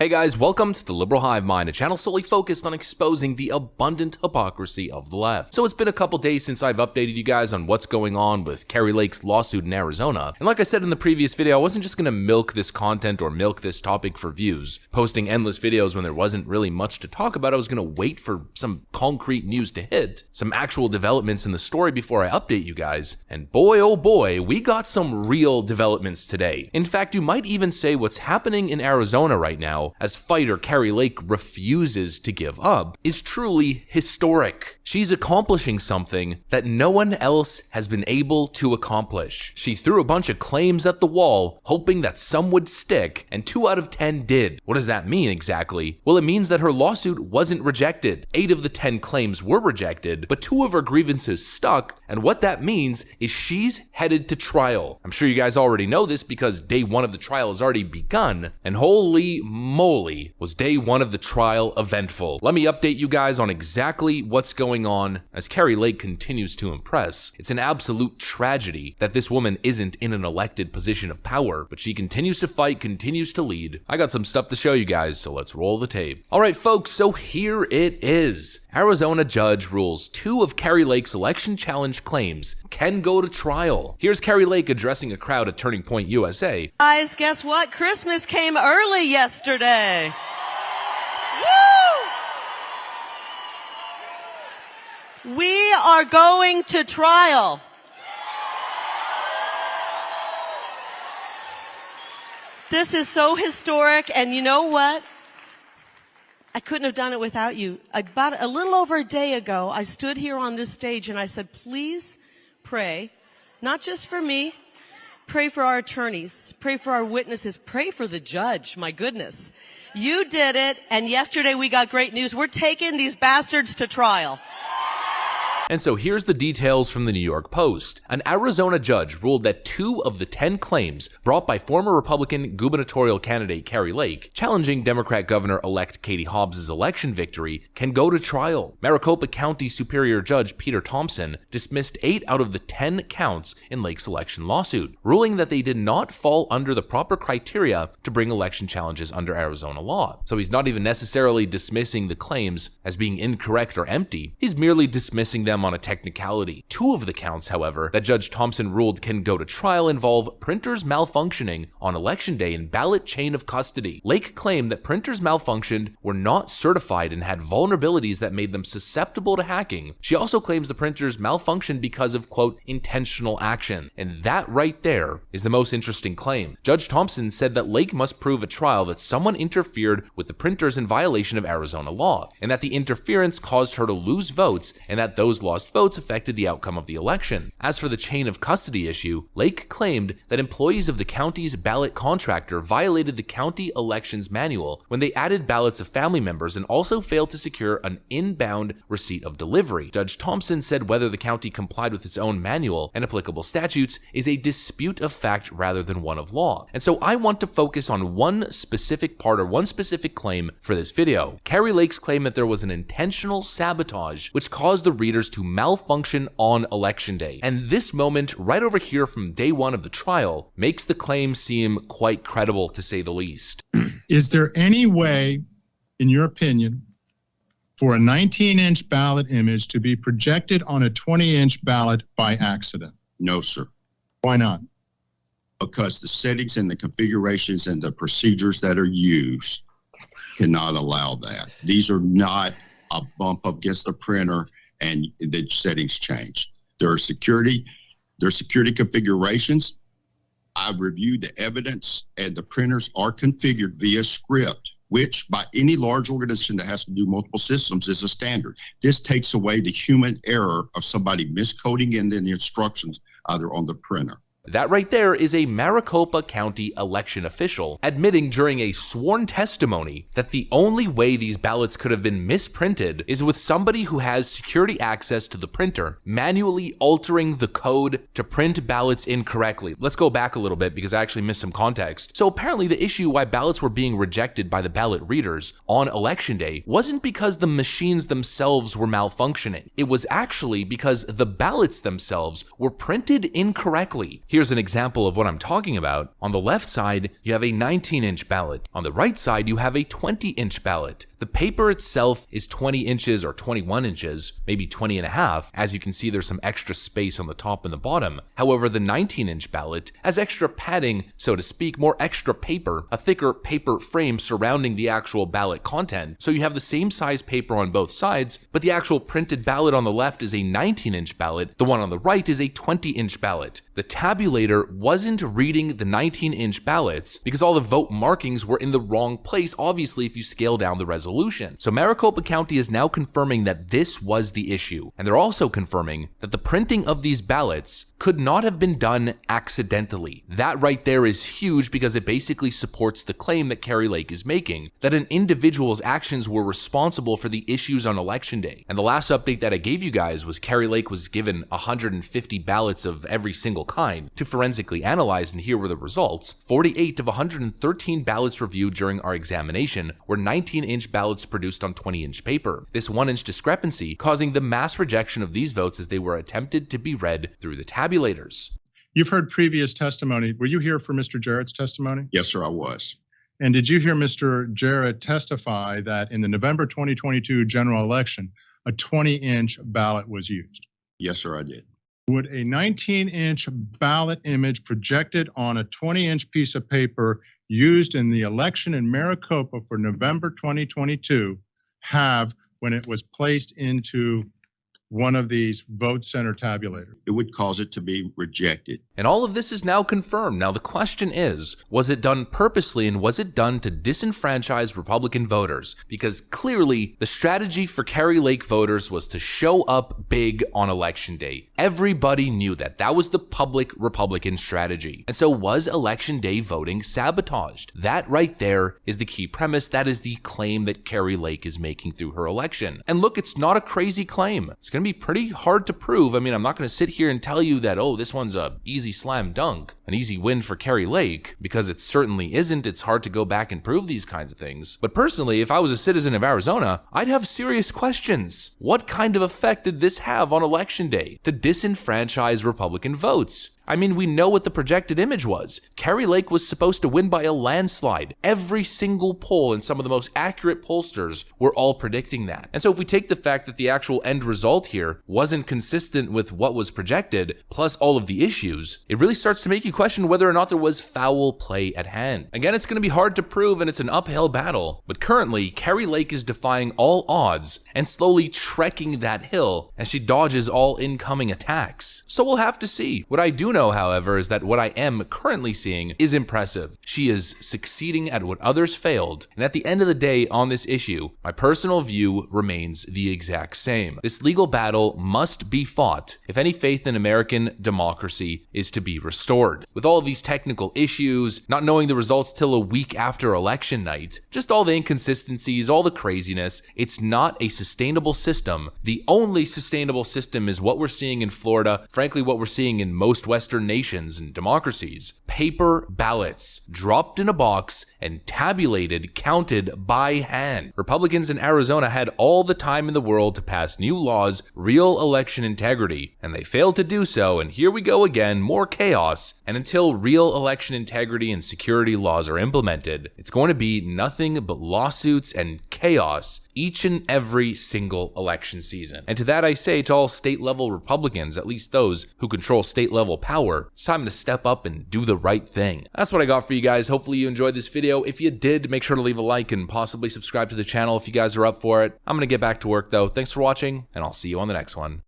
Hey guys, welcome to the Liberal Hive Mind, a channel solely focused on exposing the abundant hypocrisy of the left. So it's been a couple days since I've updated you guys on what's going on with Kari Lake's lawsuit in Arizona. And like I said in the previous video, I wasn't just gonna milk this content or milk this topic for views, posting endless videos when there wasn't really much to talk about. I was gonna wait for some concrete news to hit, some actual developments in the story before I update you guys. And boy, oh boy, we got some real developments today. In fact, you might even say what's happening in Arizona right now, as fighter Kari Lake refuses to give up, is truly historic. She's accomplishing something that no one else has been able to accomplish. She threw a bunch of claims at the wall, hoping that some would stick, and 2 out of 10 did. What does that mean exactly? Well, it means that her lawsuit wasn't rejected. 8 of the 10 claims were rejected, but 2 of her grievances stuck, and what that means is she's headed to trial. I'm sure you guys already know this because day 1 of the trial has already begun, and holy moly, was day 1 of the trial eventful. Let me update you guys on exactly what's going on as Kari Lake continues to impress. It's an absolute tragedy that this woman isn't in an elected position of power, but she continues to fight, continues to lead. I got some stuff to show you guys, so let's roll the tape. Alright folks, so here it is. Arizona judge rules 2 of Kari Lake's election challenge claims can go to trial. Here's Kari Lake addressing a crowd at Turning Point USA. Guys, guess what? Christmas came early yesterday. Woo! We are going to trial. This is so historic, and you know what? I couldn't have done it without you. About a little over a day ago, I stood here on this stage and I said, please pray, not just for me, pray for our attorneys, pray for our witnesses, pray for the judge, my goodness. You did it, and yesterday we got great news. We're taking these bastards to trial. And so here's the details from the New York Post. An Arizona judge ruled that 2 of the 10 claims brought by former Republican gubernatorial candidate Kari Lake, challenging Democrat Governor-elect Katie Hobbs' election victory, can go to trial. Maricopa County Superior Judge Peter Thompson dismissed 8 out of the 10 counts in Lake's election lawsuit, ruling that they did not fall under the proper criteria to bring election challenges under Arizona law. So he's not even necessarily dismissing the claims as being incorrect or empty, he's merely dismissing them on a technicality. 2 of the counts, however, that Judge Thompson ruled can go to trial involve printers malfunctioning on election day and ballot chain of custody. Lake claimed that printers malfunctioned, were not certified, and had vulnerabilities that made them susceptible to hacking. She also claims the printers malfunctioned because of, quote, intentional action. And that right there is the most interesting claim. Judge Thompson said that Lake must prove at trial that someone interfered with the printers in violation of Arizona law, and that the interference caused her to lose votes, and that those lost votes affected the outcome of the election. As for the chain of custody issue, Lake claimed that employees of the county's ballot contractor violated the county elections manual when they added ballots of family members and also failed to secure an inbound receipt of delivery. Judge Thompson said whether the county complied with its own manual and applicable statutes is a dispute of fact rather than one of law. And so I want to focus on one specific part or one specific claim for this video. Kari Lake's claim that there was an intentional sabotage which caused the readers to malfunction on election day. And this moment right over here from day 1 of the trial makes the claim seem quite credible, to say the least. Is there any way, in your opinion, for a 19-inch ballot image to be projected on a 20-inch ballot by accident? No, sir. Why not? Because the settings and the configurations and the procedures that are used cannot allow that. These are not a bump up against the printer and the settings change. There are security configurations. I've reviewed the evidence, and the printers are configured via script, which by any large organization that has to do multiple systems is a standard. This takes away the human error of somebody miscoding in the instructions either on the printer. That right there is a Maricopa County election official admitting during a sworn testimony that the only way these ballots could have been misprinted is with somebody who has security access to the printer manually altering the code to print ballots incorrectly. Let's go back a little bit because I actually missed some context. So apparently the issue why ballots were being rejected by the ballot readers on election day wasn't because the machines themselves were malfunctioning. It was actually because the ballots themselves were printed incorrectly. Here's an example of what I'm talking about. On the left side, you have a 19-inch ballot. On the right side, you have a 20-inch ballot. The paper itself is 20 inches or 21 inches, maybe 20 and a half. As you can see, there's some extra space on the top and the bottom. However, the 19-inch ballot has extra padding, so to speak, more extra paper, a thicker paper frame surrounding the actual ballot content. So you have the same size paper on both sides, but the actual printed ballot on the left is a 19-inch ballot. The one on the right is a 20-inch ballot. The tabulator wasn't reading the 19-inch ballots because all the vote markings were in the wrong place, obviously, if you scale down the resolution. So Maricopa County is now confirming that this was the issue. And they're also confirming that the printing of these ballots could not have been done accidentally. That right there is huge because it basically supports the claim that Kari Lake is making, that an individual's actions were responsible for the issues on election day. And the last update that I gave you guys was Kari Lake was given 150 ballots of every single kind to forensically analyze, and here were the results. 48 of 113 ballots reviewed during our examination were 19-inch ballots produced on 20-inch paper. This 1-inch discrepancy causing the mass rejection of these votes as they were attempted to be read through the tabulators. You've heard previous testimony. Were you here for Mr. Jarrett's testimony? Yes, sir, I was. And did you hear Mr. Jarrett testify that in the November 2022 general election, a 20-inch ballot was used? Yes, sir, I did. Would a 19-inch ballot image projected on a 20-inch piece of paper used in the election in Maricopa for November 2022 have, when it was placed into one of these vote center tabulators? It would cause it to be rejected. And all of this is now confirmed. Now the question is, was it done purposely, and was it done to disenfranchise Republican voters? Because clearly the strategy for Kari Lake voters was to show up big on election day. Everybody knew that. That was the public Republican strategy. And so was election day voting sabotaged? That right there is the key premise. That is the claim that Kari Lake is making through her election. And look, it's not a crazy claim. It's going to be pretty hard to prove. I mean, I'm not going to sit here and tell you that, oh, this one's a easy slam dunk, an easy win for Kari Lake, because it certainly isn't. It's hard to go back and prove these kinds of things. But personally, if I was a citizen of Arizona, I'd have serious questions. What kind of effect did this have on election day to disenfranchise Republican votes? I mean, we know what the projected image was. Kari Lake was supposed to win by a landslide. Every single poll and some of the most accurate pollsters were all predicting that. And so if we take the fact that the actual end result here wasn't consistent with what was projected, plus all of the issues, it really starts to make you question whether or not there was foul play at hand. Again, it's going to be hard to prove, and it's an uphill battle. But currently, Kari Lake is defying all odds and slowly trekking that hill as she dodges all incoming attacks. So we'll have to see. What I do know, however, is that what I am currently seeing is impressive. She is succeeding at what others failed, and at the end of the day on this issue, my personal view remains the exact same. This legal battle must be fought if any faith in American democracy is to be restored. With all of these technical issues, not knowing the results till a week after election night, just all the inconsistencies, all the craziness, it's not a sustainable system. The only sustainable system is what we're seeing in Florida, frankly what we're seeing in most Western nations and democracies. Paper ballots dropped in a box and tabulated, counted by hand. Republicans in Arizona had all the time in the world to pass new laws, real election integrity, and they failed to do so, and here we go again, more chaos. And until real election integrity and security laws are implemented, it's going to be nothing but lawsuits and chaos each and every single election season. And to that I say to all state-level Republicans, at least those who control state-level power, it's time to step up and do the right thing. That's what I got for you guys. Hopefully you enjoyed this video. If you did, make sure to leave a like and possibly subscribe to the channel if you guys are up for it. I'm gonna get back to work though. Thanks for watching, and I'll see you on the next one.